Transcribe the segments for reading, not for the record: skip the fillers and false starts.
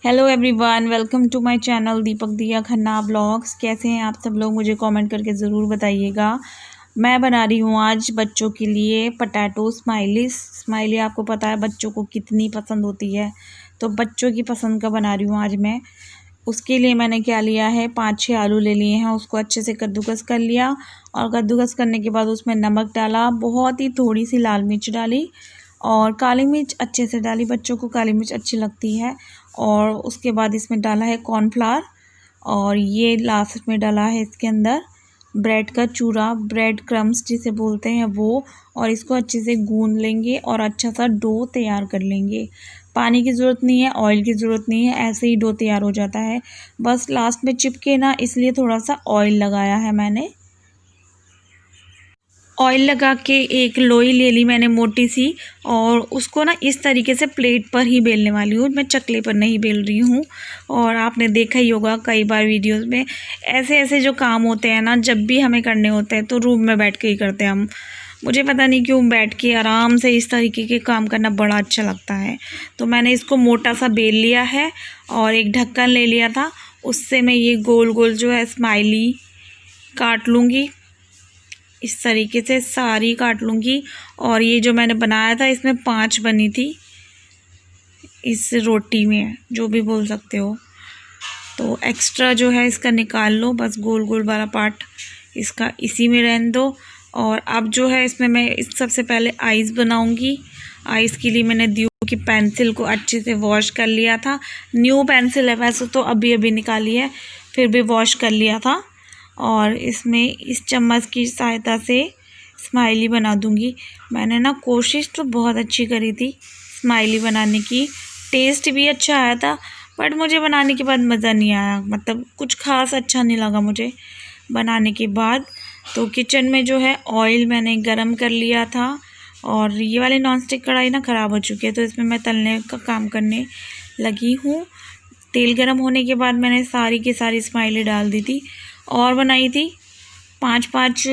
Hello everyone, welcome to my channel Deepak Diya Khanna blogs. कैसे हैं आप सब लोग? मुझे कमेंट करके ज़रूर बताइएगा। मैं बना रही हूँ आज बच्चों के लिए पोटैटो स्माइली। आपको पता है बच्चों को कितनी पसंद होती है, तो बच्चों की पसंद का बना रही हूँ आज मैं। उसके लिए मैंने क्या लिया है, 5-6 आलू ले लिए हैं। उसको अच्छे से कद्दूकस कर लिया और कद्दूकस करने के बाद उसमें नमक डाला, बहुत ही थोड़ी सी लाल मिर्च डाली और काली मिर्च अच्छे से डाली। बच्चों को काली मिर्च अच्छी लगती है। और उसके बाद इसमें डाला है कॉर्नफ्लावर और ये लास्ट में डाला है इसके अंदर ब्रेड का चूरा, ब्रेड क्रम्स जिसे बोलते हैं वो। और इसको अच्छे से गूंद लेंगे और अच्छा सा डो तैयार कर लेंगे। पानी की ज़रूरत नहीं है, ऑयल की ज़रूरत नहीं है, ऐसे ही डो तैयार हो जाता है। बस लास्ट में चिपके ना, इसलिए थोड़ा सा ऑयल लगाया है मैंने। ऑयल लगा के एक लोई ले ली मैंने मोटी सी, और उसको ना इस तरीके से प्लेट पर ही बेलने वाली हूँ मैं, चकले पर नहीं बेल रही हूँ। और आपने देखा ही होगा कई बार वीडियोस में, ऐसे ऐसे जो काम होते हैं ना, जब भी हमें करने होते हैं तो रूम में बैठ के ही करते हैं हम। मुझे पता नहीं क्यों बैठ के आराम से इस तरीके के काम करना बड़ा अच्छा लगता है। तो मैंने इसको मोटा सा बेल लिया है और एक ढक्कन ले लिया था, उससे मैं ये गोल गोल जो है स्माइली काट लूँगी। इस तरीके से सारी काट लूँगी। और ये जो मैंने बनाया था इसमें 5 बनी थी, इस रोटी में, जो भी बोल सकते हो। तो एक्स्ट्रा जो है इसका निकाल लो, बस गोल गोल वाला पार्ट इसका इसी में रहने दो। और अब जो है इसमें मैं सबसे पहले आइस बनाऊंगी। आइस के लिए मैंने ड्यू की पेंसिल को अच्छे से वॉश कर लिया था। न्यू पेंसिल है वैसे तो, अभी अभी निकाली है, फिर भी वॉश कर लिया था। और इसमें इस चम्मच की सहायता से स्माइली बना दूंगी। मैंने ना कोशिश तो बहुत अच्छी करी थी स्माइली बनाने की, टेस्ट भी अच्छा आया था, बट मुझे बनाने के बाद मज़ा नहीं आया, मतलब कुछ खास अच्छा नहीं लगा मुझे बनाने के बाद। तो किचन में जो है ऑयल मैंने गरम कर लिया था, और ये वाली नॉनस्टिक कढ़ाई ना ख़राब हो चुकी है, तो इसमें मैं तलने का काम करने लगी हूँ। तेल गरम होने के बाद मैंने सारी की सारी स्माइली डाल दी थी और बनाई थी 5-5,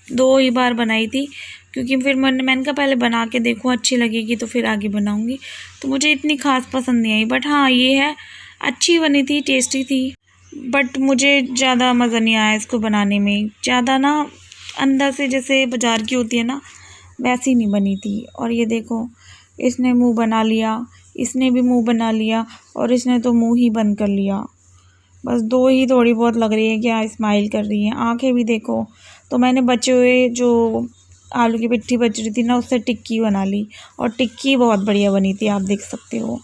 2 ही बार बनाई थी, क्योंकि फिर मैंने कहा पहले बना के देखो, अच्छी लगेगी तो फिर आगे बनाऊंगी। तो मुझे इतनी खास पसंद नहीं आई, बट हाँ ये है अच्छी बनी थी, टेस्टी थी। बट मुझे ज़्यादा मज़ा नहीं आया इसको बनाने में, ज़्यादा ना अंदर से जैसे बाज़ार की होती है ना, वैसी नहीं बनी थी। और ये देखो, इसने मुंह बना लिया, इसने भी मुंह बना लिया, और इसने तो मुंह ही बंद कर लिया। बस 2 ही थोड़ी बहुत लग रही है कि हाँ स्माइल कर रही हैं, आंखें भी देखो। तो मैंने बचे हुए जो आलू की पिट्ठी बच रही थी ना, उससे टिक्की बना ली, और टिक्की बहुत बढ़िया बनी थी, आप देख सकते हो।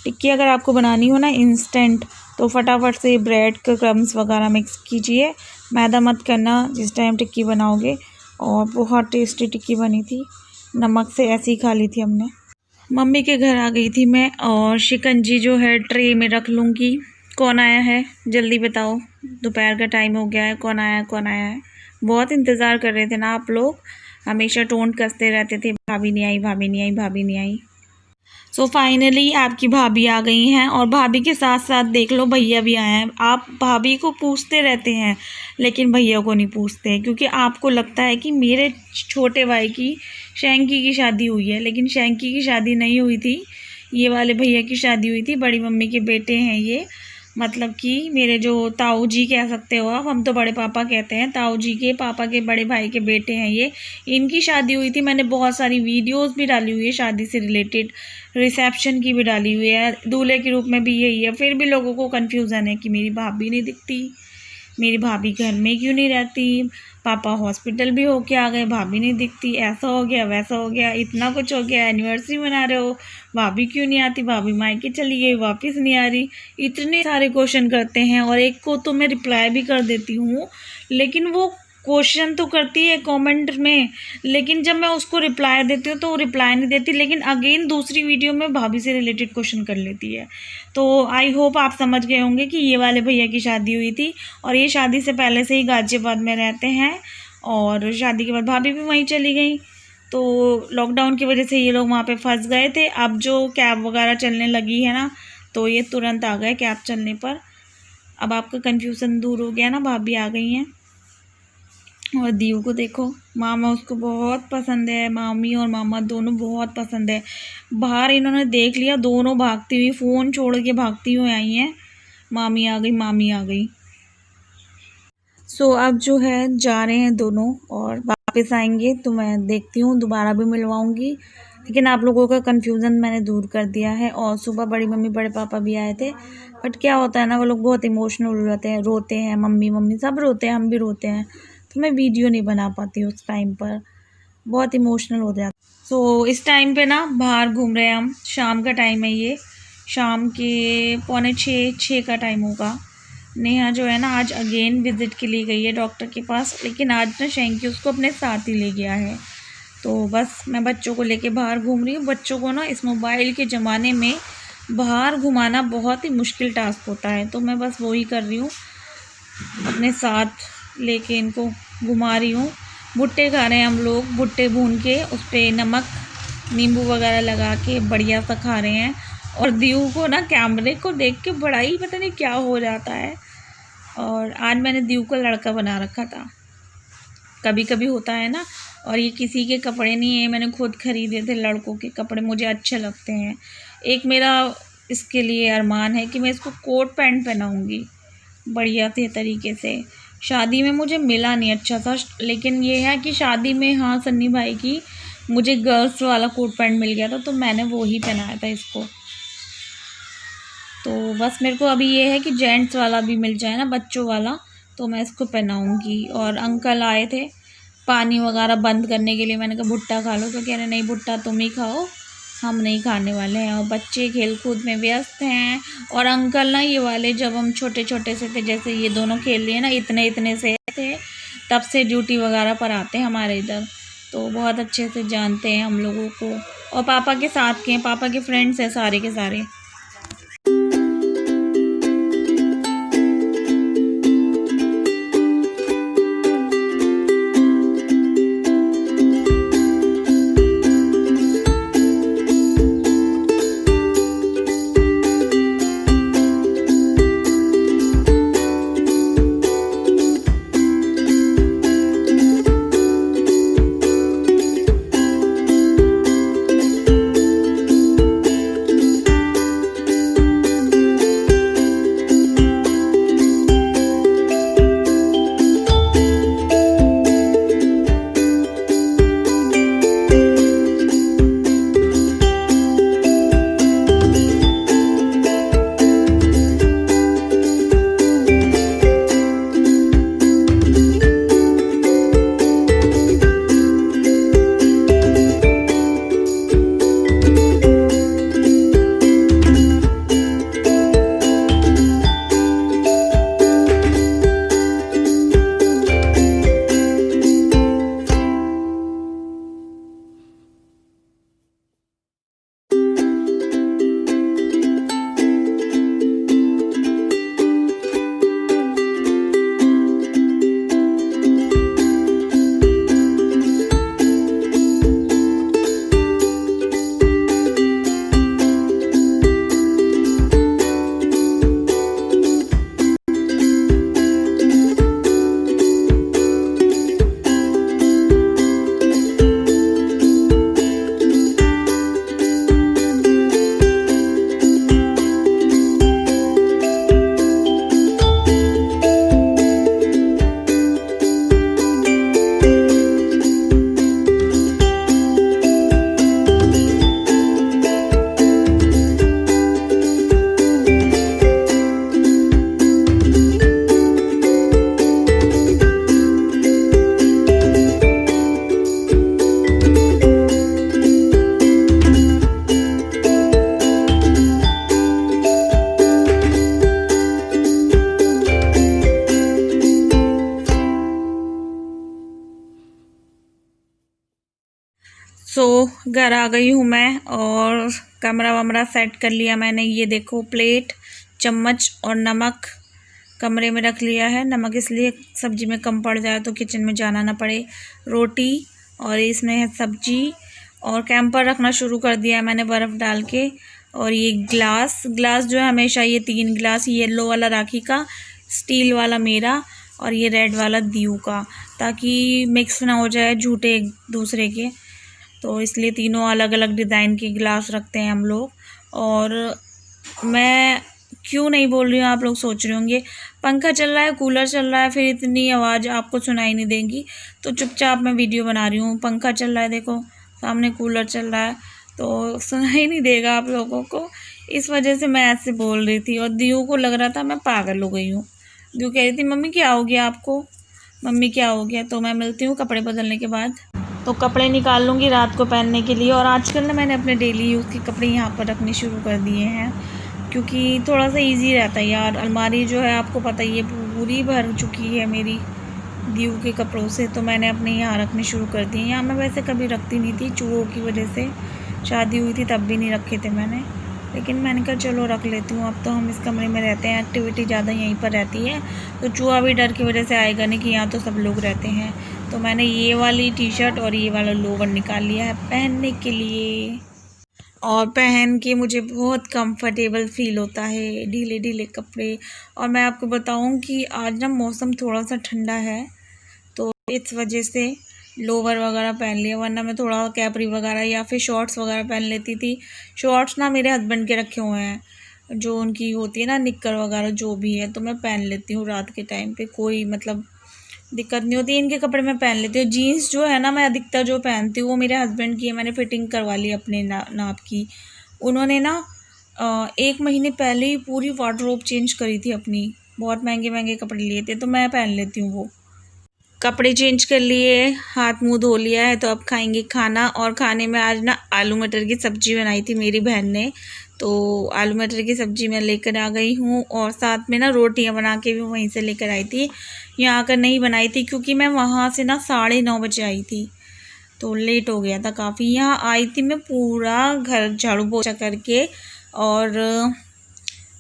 टिक्की अगर आपको बनानी हो ना इंस्टेंट, तो फटाफट से ब्रेड के क्रम्स वगैरह मिक्स कीजिए, मैदा मत करना जिस टाइम टिक्की बनाओगे। और बहुत टेस्टी टिक्की बनी थी, नमक से ऐसी ही खा ली थी हमने। मम्मी के घर आ गई थी मैं, और शिकंजी जो है ट्रे में रख लूँगी। कौन आया है जल्दी बताओ, दोपहर का टाइम हो गया है, कौन आया है कौन आया है? बहुत इंतज़ार कर रहे थे ना आप लोग, हमेशा टोंट कसते रहते थे, भाभी नहीं आई, भाभी नहीं आई, भाभी नहीं आई। सो फाइनली आपकी भाभी आ गई हैं, और भाभी के साथ साथ देख लो भैया भी आए हैं। आप भाभी को पूछते रहते हैं लेकिन भैया को नहीं पूछते, क्योंकि आपको लगता है कि मेरे छोटे भाई की शैंकी की शादी हुई है, लेकिन शैंकी की शादी नहीं हुई थी, ये वाले भैया की शादी हुई थी। बड़ी मम्मी के बेटे हैं ये, मतलब कि मेरे जो ताऊ जी कह सकते हो आप, हम तो बड़े पापा कहते हैं, ताऊ जी के पापा के बड़े भाई के बेटे हैं ये, इनकी शादी हुई थी। मैंने बहुत सारी वीडियोस भी डाली हुई है शादी से रिलेटेड, रिसेप्शन की भी डाली हुई है, दूल्हे के रूप में भी यही है। फिर भी लोगों को कन्फ्यूज़न है कि मेरी भाभी नहीं दिखती, मेरी भाभी घर में क्यों नहीं रहती, पापा हॉस्पिटल भी होके आ गए, भाभी नहीं दिखती, ऐसा हो गया वैसा हो गया, इतना कुछ हो गया, एनिवर्सरी मना रहे हो, भाभी क्यों नहीं आती, भाभी मायके चली गई, वापस नहीं आ रही। इतने सारे क्वेश्चन करते हैं, और एक को तो मैं रिप्लाई भी कर देती हूँ, लेकिन वो क्वेश्चन तो करती है कमेंट में, लेकिन जब मैं उसको रिप्लाई देती हूँ तो वो रिप्लाई नहीं देती, लेकिन अगेन दूसरी वीडियो में भाभी से रिलेटेड क्वेश्चन कर लेती है। तो आई होप आप समझ गए होंगे कि ये वाले भैया की शादी हुई थी, और ये शादी से पहले से ही गाज़ियाबाद में रहते हैं, और शादी के बाद भाभी भी वहीं चली गई। तो लॉकडाउन की वजह से ये लोग वहाँ पे फंस गए थे। अब जो कैब वगैरह चलने लगी है ना, तो ये तुरंत आ गए कैब चलने पर। अब आपका कन्फ्यूज़न दूर हो गया ना, भाभी आ गई हैं। और दीव को देखो, मामा उसको बहुत पसंद है, मामी और मामा दोनों बहुत पसंद है। बाहर इन्होंने देख लिया, दोनों भागती हुई, फ़ोन छोड़ के भागती हुई आई हैं, मामी आ गई, मामी आ गई। सो अब जो है जा रहे हैं दोनों, और वापस आएंगे तो मैं देखती हूँ, दोबारा भी मिलवाऊंगी। लेकिन आप लोगों का कन्फ्यूज़न मैंने दूर कर दिया है। और सुबह बड़ी मम्मी बड़े पापा भी आए थे, बट क्या होता है ना, वो लोग बहुत इमोशनल हो जाते हैं, रोते हैं, मम्मी मम्मी सब रोते हैं, हम भी रोते हैं, तो मैं वीडियो नहीं बना पाती उस टाइम पर, बहुत इमोशनल हो जाता। सो इस टाइम पे ना बाहर घूम रहे हैं हम, शाम का टाइम है ये, शाम के 5:45 का टाइम होगा। नेहा जो है ना आज अगेन विज़िट के लिए गई है डॉक्टर के पास, लेकिन आज ना शैंकी उसको अपने साथ ही ले गया है। तो बस मैं बच्चों को लेके बाहर घूम रही हूँ। बच्चों को ना इस मोबाइल के ज़माने में बाहर घुमाना बहुत ही मुश्किल टास्क होता है, तो मैं बस वही कर रही हूँ, अपने साथ लेके इनको घुमा रही हूँ। भुट्टे खा रहे हैं हम लोग, भुट्टे भून के उस पर नमक नींबू वगैरह लगा के बढ़िया सा खा रहे हैं। और दीव को ना कैमरे को देख के बड़ा ही पता नहीं क्या हो जाता है। और आज मैंने दीव को लड़का बना रखा था, कभी कभी होता है ना। और ये किसी के कपड़े नहीं है, मैंने खुद खरीदे थे, लड़कों के कपड़े मुझे अच्छे लगते हैं। एक मेरा इसके लिए अरमान है कि मैं इसको कोट पैंट पहनाऊँगी बढ़िया से तरीके से। शादी में मुझे मिला नहीं अच्छा सा, लेकिन ये है कि शादी में हाँ सन्नी भाई की मुझे गर्ल्स वाला कोट पैंट मिल गया था, तो मैंने वो ही पहनाया था इसको। तो बस मेरे को अभी ये है कि जेंट्स वाला भी मिल जाए ना, बच्चों वाला, तो मैं इसको पहनाऊँगी। और अंकल आए थे पानी वगैरह बंद करने के लिए, मैंने कहा भुट्टा खा लो, तो कह रहे नहीं भुट्टा तुम ही खाओ, हम नहीं खाने वाले हैं। और बच्चे खेल कूद में व्यस्त हैं। और अंकल ना ये वाले जब हम छोटे छोटे से थे, जैसे ये दोनों खेल लिए ना, इतने इतने से थे, तब से ड्यूटी वगैरह पर आते हैं हमारे इधर, तो बहुत अच्छे से जानते हैं हम लोगों को। और पापा के साथ के हैं, पापा के फ्रेंड्स हैं सारे के सारे। सो घर आ गई हूँ मैं, और कमरा वमरा सेट कर लिया मैंने। ये देखो प्लेट, चम्मच और नमक कमरे में रख लिया है। नमक इसलिए सब्जी में कम पड़ जाए तो किचन में जाना ना पड़े। रोटी और इसमें है सब्जी, और कैंपर रखना शुरू कर दिया है मैंने बर्फ़ डाल के। और ये ग्लास जो है हमेशा, ये 3 गिलास, येलो वाला राखी का, स्टील वाला मेरा, और ये रेड वाला दीव का, ताकि मिक्स ना हो जाए झूठे एक दूसरे के। तो इसलिए तीनों अलग अलग डिज़ाइन के गिलास रखते हैं हम लोग। और मैं क्यों नहीं बोल रही हूँ, आप लोग सोच रहे होंगे पंखा चल रहा है, कूलर चल रहा है, फिर इतनी आवाज़ आपको सुनाई नहीं देगी। तो चुपचाप मैं वीडियो बना रही हूँ। पंखा चल रहा है, देखो सामने कूलर चल रहा है, तो सुनाई नहीं देगा आप लोगों को। इस वजह से मैं ऐसे बोल रही थी। और दियो को लग रहा था मैं पागल हो गई हूँ। दियो कह रही थी मम्मी क्या हो गया आपको, मम्मी क्या हो गया। तो मैं मिलती हूँ कपड़े बदलने के बाद। तो कपड़े निकाल लूँगी रात को पहनने के लिए। और आजकल ना मैंने अपने डेली यूज़ के कपड़े यहाँ पर रखने शुरू कर दिए हैं, क्योंकि थोड़ा सा इजी रहता है यार। अलमारी जो है आपको पता ही है पूरी भर चुकी है मेरी दीव के कपड़ों से। तो मैंने अपने यहाँ रखने शुरू कर दिए। यहाँ मैं वैसे कभी रखती नहीं थी, चूहों की वजह से शादी हुई थी तब भी नहीं रखे थे मैंने, लेकिन मैंने कहा चलो रख लेती हूँ। अब तो हम इस कमरे में रहते हैं, एक्टिविटी ज़्यादा यहीं पर रहती है, तो चूहा भी डर की वजह से आएगा नहीं कि यहाँ तो सब लोग रहते हैं। तो मैंने ये वाली टी शर्ट और ये वाला लोवर निकाल लिया है पहनने के लिए। और पहन के मुझे बहुत कंफर्टेबल फ़ील होता है, ढीले ढीले कपड़े। और मैं आपको बताऊं कि आज ना मौसम थोड़ा सा ठंडा है, तो इस वजह से लोवर वगैरह पहन लिया, वरना मैं थोड़ा कैपरी वगैरह या फिर शॉर्ट्स वगैरह पहन लेती थी। शॉर्ट्स ना मेरे हस्बैंड के रखे हुए हैं, जो उनकी होती है ना निक्कर वगैरह जो भी है, तो मैं पहन लेती हूँ रात के टाइम पे, कोई मतलब दिक्कत नहीं होती। इनके कपड़े मैं पहन लेती हूँ। जीन्स जो है ना मैं अधिकतर जो पहनती हूँ वो मेरे हस्बैंड की है, मैंने फिटिंग करवा ली अपने नाप की। उन्होंने ना 1 महीने पहले ही पूरी वार्डरोब चेंज करी थी अपनी, बहुत महंगे महंगे कपड़े लिए थे, तो मैं पहन लेती हूँ वो। कपड़े चेंज कर लिए, हाथ मुंह धो लिया है, तो अब खाएंगे खाना। और खाने में आज ना आलू मटर की सब्ज़ी बनाई थी मेरी बहन ने, तो आलू मटर की सब्ज़ी मैं लेकर आ गई हूँ। और साथ में ना रोटियां बना के भी वहीं से लेकर आई थी, यहाँ आकर नहीं बनाई थी क्योंकि मैं वहाँ से ना 9:30 बजे आई थी, तो लेट हो गया था काफ़ी। यहाँ आई थी मैं पूरा घर झाड़ू पोछा करके और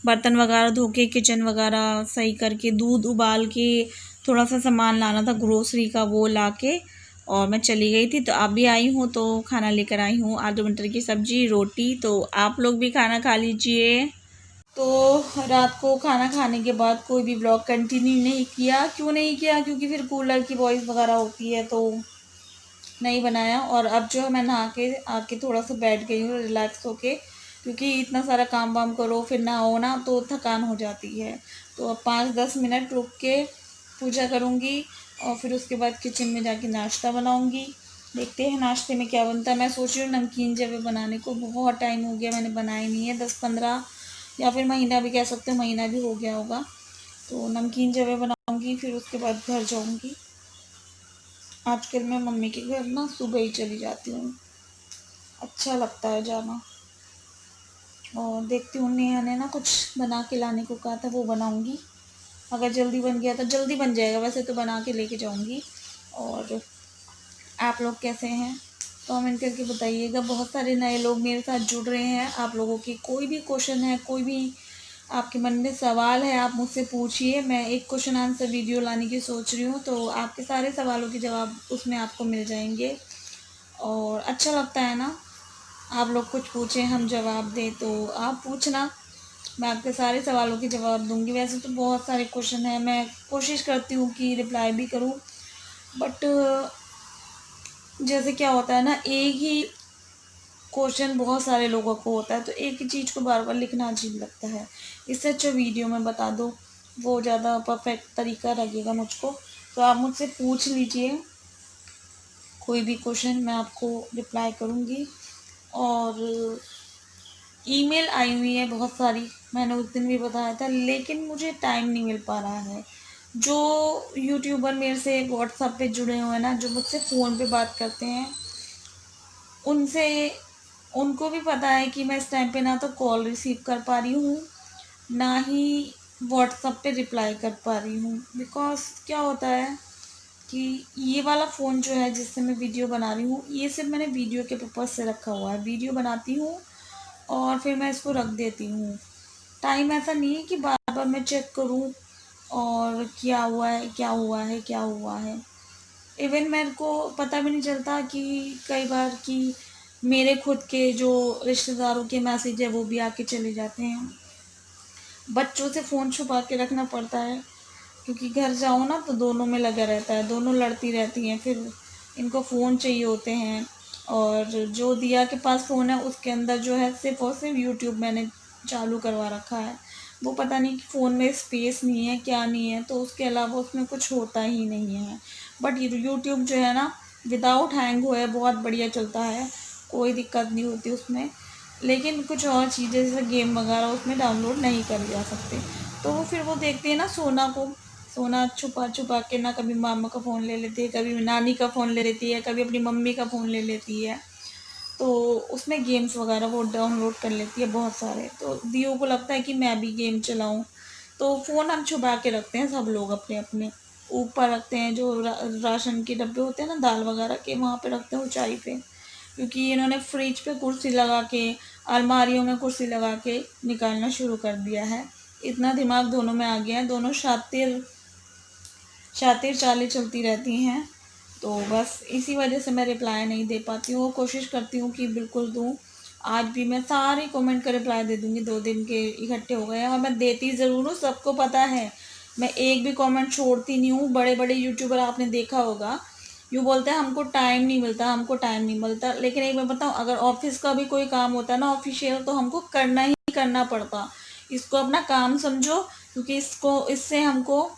बर्तन वगैरह धो के, किचन वगैरह सही करके, दूध उबाल के, थोड़ा सा सामान लाना था ग्रोसरी का वो ला के, और मैं चली गई थी। तो अब भी आई हूँ तो खाना लेकर आई हूँ, आलू मटर की सब्ज़ी रोटी। तो आप लोग भी खाना खा लीजिए। तो रात को खाना खाने के बाद कोई भी ब्लॉग कंटिन्यू नहीं किया। क्यों नहीं किया, क्योंकि फिर कूलर की वॉइस वगैरह होती है तो नहीं बनाया। और अब जो है मैं नहा के आके थोड़ा सा बैठ गई हूँ रिलैक्स होके, क्योंकि इतना सारा काम वाम करो फिर नहाओ ना तो थकान हो जाती है। तो अब 5-10 मिनट रुक के पूजा करूँगी और फिर उसके बाद किचन में जाके नाश्ता बनाऊँगी। देखते हैं नाश्ते में क्या बनता है। मैं सोच रही हूँ नमकीन जवे बनाने को, बहुत टाइम हो गया मैंने बनाए नहीं है, 10-15 या फिर महीना भी कह सकते हो, महीना भी हो गया होगा। तो नमकीन जवे बनाऊँगी, फिर उसके बाद घर जाऊँगी। आजकल मैं मम्मी के घर ना सुबह ही चली जाती हूँ, अच्छा लगता है जाना। और देखती हूँ नेहा ने ना कुछ बना के लाने को कहा था, वो बनाऊँगी। अगर जल्दी बन गया तो जल्दी बन जाएगा, वैसे तो बना के लेके जाऊँगी। और आप लोग कैसे हैं कमेंट करके बताइएगा। बहुत सारे नए लोग मेरे साथ जुड़ रहे हैं। आप लोगों की कोई भी क्वेश्चन है, कोई भी आपके मन में सवाल है, आप मुझसे पूछिए। मैं एक क्वेश्चन आंसर वीडियो लाने की सोच रही हूँ, तो आपके सारे सवालों के जवाब उसमें आपको मिल जाएंगे। और अच्छा लगता है ना, आप लोग कुछ पूछें हम जवाब दें, तो आप पूछना, मैं आपके सारे सवालों के जवाब दूंगी। वैसे तो बहुत सारे क्वेश्चन हैं, मैं कोशिश करती हूँ कि रिप्लाई भी करूँ, बट जैसे क्या होता है ना, एक ही क्वेश्चन बहुत सारे लोगों को होता है, तो एक ही चीज़ को बार बार लिखना अजीब लगता है। इससे अच्छा वीडियो में बता दो, वो ज़्यादा परफेक्ट तरीका लगेगा मुझको। तो आप मुझसे पूछ लीजिए कोई भी क्वेश्चन, मैं आपको रिप्लाई करूँगी। और ईमेल आई हुई है बहुत सारी, मैंने उस दिन भी बताया था, लेकिन मुझे टाइम नहीं मिल पा रहा है। जो यूट्यूबर मेरे से व्हाट्सएप पे जुड़े हुए हैं ना, जो मुझसे फ़ोन पे बात करते हैं, उनसे उनको भी पता है कि मैं इस टाइम पे ना तो कॉल रिसीव कर पा रही हूँ, ना ही व्हाट्सएप पे रिप्लाई कर पा रही हूँ। बिकॉज़ क्या होता है कि ये वाला फ़ोन जो है जिससे मैं वीडियो बना रही हूँ, ये सिर्फ मैंने वीडियो के पर्पज़ से रखा हुआ है। वीडियो बनाती हूँ और फिर मैं इसको रख देती हूँ। टाइम ऐसा नहीं है कि बार बार मैं चेक करूँ और क्या हुआ है, क्या हुआ है, क्या हुआ है। इवन मेरे को पता भी नहीं चलता कि कई बार कि मेरे खुद के जो रिश्तेदारों के मैसेज है वो भी आके चले जाते हैं। बच्चों से फ़ोन छुपा के रखना पड़ता है, क्योंकि घर जाओ ना तो दोनों में लगा रहता है, दोनों लड़ती रहती हैं, फिर इनको फ़ोन चाहिए होते हैं। और जो दिया के पास फ़ोन है उसके अंदर जो है सिर्फ़ और सिर्फ यूट्यूब मैंने चालू करवा रखा है। वो पता नहीं कि फ़ोन में स्पेस नहीं है, क्या नहीं है, तो उसके अलावा उसमें कुछ होता ही नहीं है। बट यूट्यूब जो है ना विदाउट हैंग हुए बहुत बढ़िया चलता है, कोई दिक्कत नहीं होती उसमें। लेकिन कुछ और चीज़ें जैसे गेम वगैरह उसमें डाउनलोड नहीं करे जा सकते। तो वो फिर वो देखते हैं ना सोना को, सोना छुपा छुपा के ना कभी मामा का फ़ोन ले लेती है, कभी नानी का फ़ोन ले लेती है, कभी अपनी मम्मी का फ़ोन ले लेती है। तो उसमें गेम्स वगैरह वो डाउनलोड कर लेती है बहुत सारे। तो दियो को लगता है कि मैं भी गेम चलाऊं, तो फ़ोन हम छुपा के रखते हैं सब लोग अपने अपने। ऊपर रखते हैं जो राशन के डब्बे होते हैं ना दाल वगैरह के, वहाँ पे रखते हैं ऊंचाई पे। क्योंकि इन्होंने फ्रिज पे कुर्सी लगा के, अलमारियों में कुर्सी लगा के निकालना शुरू कर दिया है। इतना दिमाग दोनों में आ गया है, दोनों शातिर शातिर चालें चलती रहती हैं। तो बस इसी वजह से मैं रिप्लाई नहीं दे पाती हूँ। कोशिश करती हूँ कि बिल्कुल दूँ। आज भी मैं सारे कमेंट का रिप्लाई दे दूँगी, 2 दिन के इकट्ठे हो गए हैं और मैं देती ज़रूर हूँ, सबको पता है। मैं एक भी कमेंट छोड़ती नहीं हूँ। बड़े-बड़े यूट्यूबर आपने देखा होगा, यूँ बोलते हैं हमको टाइम नहीं मिलता, हमको टाइम नहीं मिलता। लेकिन एक बात बताऊँ, अगर ऑफ़िस का भी कोई काम होता है ना ऑफ़िशियल, तो हमको करना ही करना पड़ता। इसको अपना काम समझो, क्योंकि इससे हमको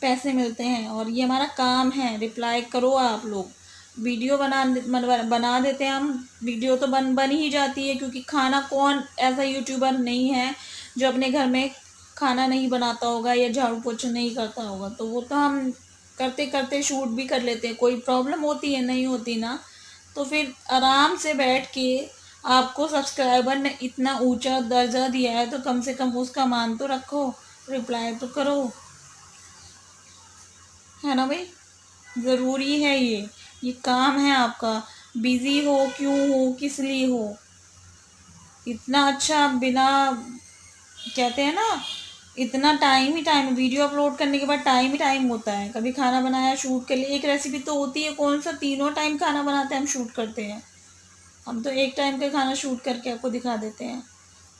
पैसे मिलते हैं और ये हमारा काम है। रिप्लाई करो आप लोग। वीडियो बना देते हैं हम, वीडियो तो बन ही जाती है, क्योंकि खाना कौन ऐसा यूट्यूबर नहीं है जो अपने घर में खाना नहीं बनाता होगा या झाड़ू पोछा नहीं करता होगा। तो वो तो हम करते करते शूट भी कर लेते हैं। कोई प्रॉब्लम होती है, नहीं होती ना, तो फिर आराम से बैठ के आपको सब्सक्राइबर ने इतना ऊंचा दर्जा दिया है तो कम से कम उसका मान तो रखो, रिप्लाई तो करो, है ना भाई। ज़रूरी है ये काम है आपका। बिज़ी हो क्यों हो, किस लिए हो, इतना अच्छा बिना, कहते हैं ना, इतना टाइम ही टाइम, वीडियो अपलोड करने के बाद टाइम ही टाइम होता है। कभी खाना बनाया शूट के लिए, एक रेसिपी तो होती है, कौन सा तीनों टाइम खाना बनाते हैं हम शूट करते हैं। हम तो एक टाइम का खाना शूट करके आपको दिखा देते हैं।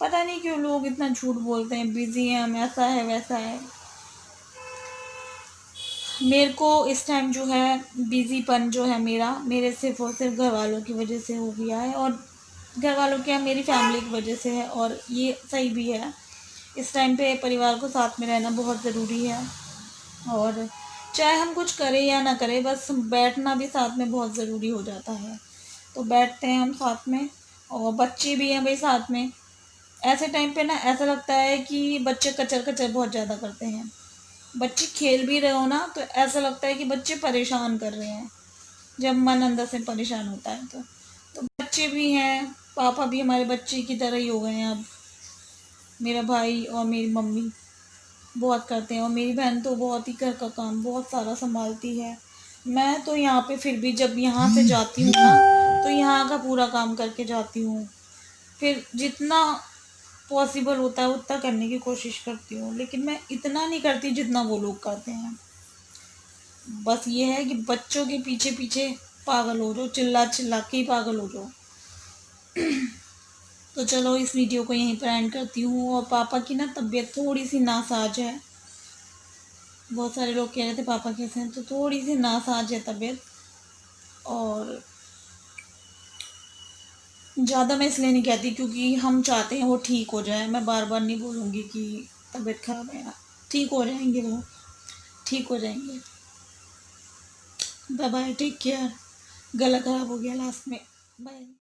पता नहीं क्यों लोग इतना झूठ बोलते हैं, बिज़ी हैं हम, ऐसा है वैसा है। मेरे को इस टाइम जो है बिज़ीपन जो है मेरा, मेरे सिर्फ़ और सिर्फ घर वालों की वजह से हो गया है। और घर वालों क्या, मेरी फैमिली की वजह से है, और ये सही भी है। इस टाइम पे परिवार को साथ में रहना बहुत ज़रूरी है। और चाहे हम कुछ करें या ना करें, बस बैठना भी साथ में बहुत ज़रूरी हो जाता है। तो बैठते हैं हम साथ में, और बच्चे भी हैं भाई साथ में। ऐसे टाइम पे ना ऐसा लगता है कि बच्चे कचर कचर बहुत ज़्यादा करते हैं। बच्चे खेल भी रहे हो ना तो ऐसा लगता है कि बच्चे परेशान कर रहे हैं, जब मन अंदर से परेशान होता है तो बच्चे भी हैं, पापा भी हमारे बच्चे की तरह ही हो गए हैं अब। मेरा भाई और मेरी मम्मी बहुत करते हैं, और मेरी बहन तो बहुत ही घर का काम बहुत सारा संभालती है। मैं तो यहाँ पे फिर भी जब यहाँ से जाती हूँ ना, तो यहाँ का पूरा काम करके जाती हूँ। फिर जितना पॉसिबल होता है उतना करने की कोशिश करती हूँ, लेकिन मैं इतना नहीं करती जितना वो लोग करते हैं। बस ये है कि बच्चों के पीछे पीछे पागल हो जाओ, चिल्ला चिल्ला के ही पागल हो जाओ। तो चलो इस वीडियो को यहीं पर एंड करती हूँ। और पापा की ना तबीयत थोड़ी सी नासाज है, बहुत सारे लोग कह रहे थे पापा कैसे हैं, तो थोड़ी सी नासाज है तबीयत। और ज़्यादा मैं इसलिए नहीं कहती क्योंकि हम चाहते हैं वो ठीक हो जाए। मैं बार बार नहीं बोलूँगी कि तबीयत ख़राब है, ठीक हो जाएंगे वो, ठीक हो जाएंगे। Bye bye, take care. गला ख़राब हो गया लास्ट में। बाय।